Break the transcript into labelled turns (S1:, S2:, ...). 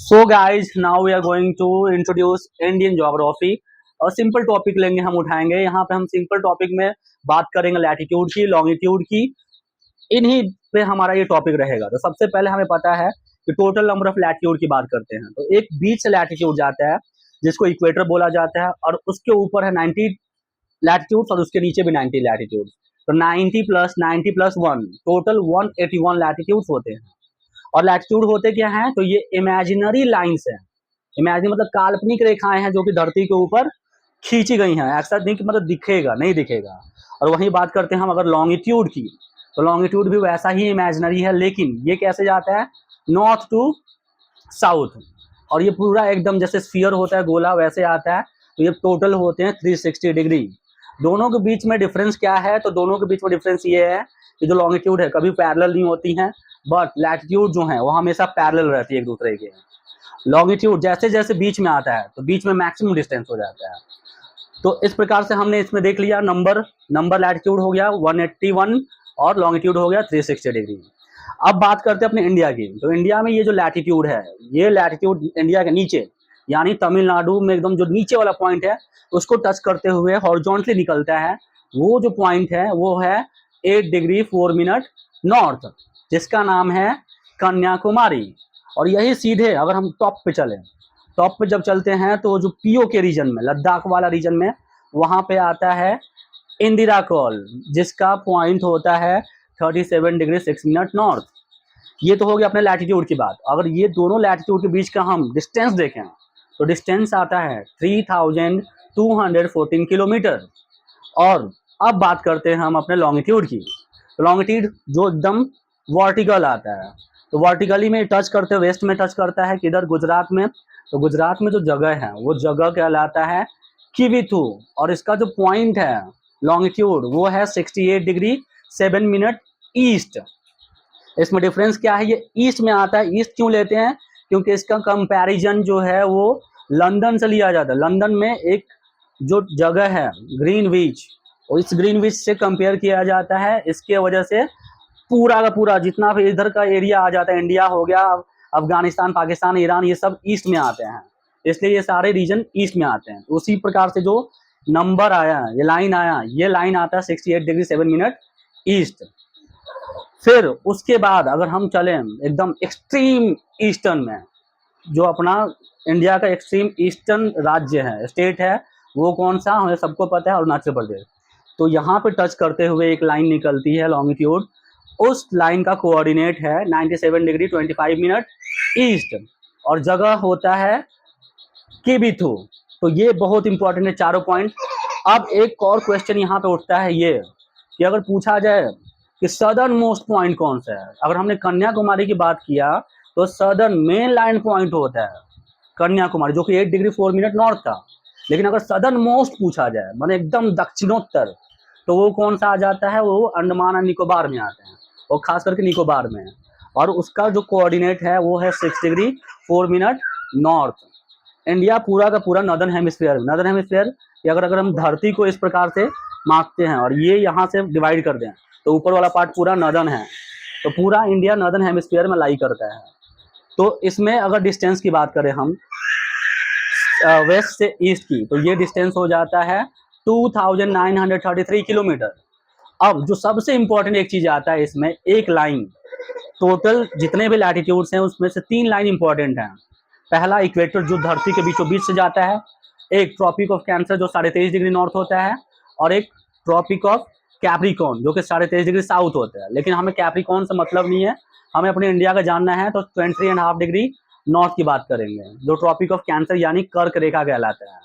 S1: So guys now we are going to introduce Indian geography. और simple topic लेंगे, हम उठाएंगे यहाँ पे। हम सिंपल टॉपिक में बात करेंगे लैटिट्यूड की, लॉन्गिट्यूड की, इन्हीं पे हमारा ये टॉपिक रहेगा। तो सबसे पहले हमें पता है कि टोटल नंबर ऑफ लैटिट्यूड की बात करते हैं तो एक बीच से लैटिट्यूड जाता है जिसको इक्वेटर बोला जाता है, और उसके ऊपर है 90 लैटिट्यूड और उसके नीचे भी 90 लैटिट्यूड। तो 90 प्लस 1 टोटल 181 लैटिट्यूड होते हैं। और लैटिट्यूड होते क्या हैं, तो ये इमेजिनरी लाइंस हैं। इमेजिनरी मतलब काल्पनिक रेखाएं हैं जो कि धरती के ऊपर खींची गई हैं। ऐसा नहीं कि मतलब दिखेगा, नहीं दिखेगा। और वहीं बात करते हैं हम अगर लॉन्गिट्यूड की, तो लॉन्गिट्यूड भी वैसा ही इमेजिनरी है, लेकिन ये कैसे जाता है, नॉर्थ टू साउथ। और ये पूरा एकदम जैसे स्फीयर होता है, गोला, वैसे आता है। तो ये टोटल होते हैं 360 डिग्री। दोनों के बीच में डिफरेंस क्या है, तो दोनों के बीच में डिफरेंस ये है कि जो लॉन्गिट्यूड है कभी पैरेलल नहीं होती हैं, बट लैटिट्यूड जो है वो हमेशा पैरेलल रहती है एक दूसरे के। लॉन्गिट्यूड जैसे जैसे बीच में आता है तो बीच में मैक्सिमम डिस्टेंस हो जाता है। तो इस प्रकार से हमने इसमें देख लिया, नंबर लैटिट्यूड हो गया 181 और लॉन्गिट्यूड हो गया 360 डिग्री। अब बात करते हैं अपने इंडिया की। तो इंडिया में ये जो लैटिट्यूड है, ये लैटिट्यूड इंडिया के नीचे यानी तमिलनाडु में एकदम जो नीचे वाला पॉइंट है उसको टच करते हुए हॉरिजॉन्टली निकलता है। वो जो पॉइंट है वो है 8 डिग्री 4 मिनट नॉर्थ, जिसका नाम है कन्याकुमारी। और यही सीधे अगर हम टॉप पे चलें, टॉप पे जब चलते हैं तो जो पीओ के रीजन में, लद्दाख वाला रीजन में, वहां पे आता है इंदिरा कॉल, जिसका पॉइंट होता है 37 डिग्री 6 मिनट नॉर्थ। ये तो हो गया अपने लैटिट्यूड की बात। अगर ये दोनों लैटिट्यूड के बीच का हम डिस्टेंस देखें तो डिस्टेंस आता है 3214 किलोमीटर। और अब बात करते हैं हम अपने लॉन्गिट्यूड की। तो लॉन्गिट्यूड जो एकदम वर्टिकल आता है, तो वर्टिकली में टच करते, वेस्ट में टच करता है किधर, गुजरात में। तो गुजरात में जो जगह है वो जगह कहलाता है किविथु। और इसका जो पॉइंट है लॉन्गिट्यूड वो है 68 डिग्री 7 मिनट ईस्ट। इसमें डिफरेंस क्या है, ये ईस्ट में आता है। ईस्ट क्यों लेते हैं, क्योंकि इसका कंपैरिजन जो है वो लंदन से लिया जाता है। लंदन में एक जो जगह है ग्रीनविच, और इस ग्रीनविच से कंपेयर किया जाता है। इसके वजह से पूरा का पूरा जितना भी इधर का एरिया आ जाता है, इंडिया हो गया, अफगानिस्तान, पाकिस्तान, ईरान, ये सब ईस्ट में आते हैं, इसलिए ये सारे रीजन ईस्ट में आते हैं। तो उसी प्रकार से जो नंबर आया, ये लाइन आता है 68 डिग्री 7 मिनट ईस्ट। फिर उसके बाद अगर हम चलें एकदम एक्सट्रीम ईस्टर्न में, जो अपना इंडिया का एक्सट्रीम ईस्टर्न राज्य है, स्टेट है, वो कौन सा, हमें सबको पता है, अरुणाचल प्रदेश। तो यहाँ पे टच करते हुए एक लाइन निकलती है लॉन्गिट्यूड, उस लाइन का कोऑर्डिनेट है 97 डिग्री 25 मिनट ईस्ट, और जगह होता है किबिथु। तो ये बहुत इंपॉर्टेंट है चारों पॉइंट। अब एक और क्वेश्चन यहाँ पे उठता है ये कि अगर पूछा जाए कि सदर्न मोस्ट पॉइंट कौन सा है। अगर हमने कन्याकुमारी की बात किया तो सदर्न मेन लाइन पॉइंट होता है कन्याकुमारी, जो कि 8 डिग्री 4 मिनट नॉर्थ था। लेकिन अगर सदर्न मोस्ट पूछा जाए, माने एकदम दक्षिणोत्तर, तो वो कौन सा आ जाता है, वो अंडमान और निकोबार में आते हैं, और खास करके निकोबार में। और उसका जो कोऑर्डिनेट है वो है 6 डिग्री 4 मिनट नॉर्थ। इंडिया पूरा का पूरा नॉर्दर्न हेमिस्फीयर अगर हम धरती को इस प्रकार से मापते हैं और ये यहाँ से डिवाइड कर दें तो ऊपर वाला पार्ट पूरा नॉर्दर्न है, तो पूरा इंडिया नॉर्दर्न हेमिस्फीयर में लाई करता है। तो इसमें अगर डिस्टेंस की बात करें हम वेस्ट से ईस्ट की, तो ये डिस्टेंस हो जाता है 2933 किलोमीटर। अब जो सबसे इंपॉर्टेंट एक चीज आता है इसमें, एक लाइन, टोटल जितने भी लैटिट्यूड्स हैं उसमें से 3 लाइन इंपॉर्टेंट हैं। पहला इक्वेटर जो धरती के बीचों बीच से जाता है, एक ट्रॉपिक ऑफ कैंसर जो 23.5 डिग्री नॉर्थ होता है, और एक ट्रॉपिक ऑफ कैप्रिकॉर्न जो कि 23.5 डिग्री साउथ होता है। लेकिन हमें कैप्रिकॉर्न से मतलब नहीं है, हमें अपने इंडिया का जानना है, तो 23.5 डिग्री नॉर्थ की बात करेंगे, जो ट्रॉपिक ऑफ कैंसर यानी कर्क रेखा कहलाता है।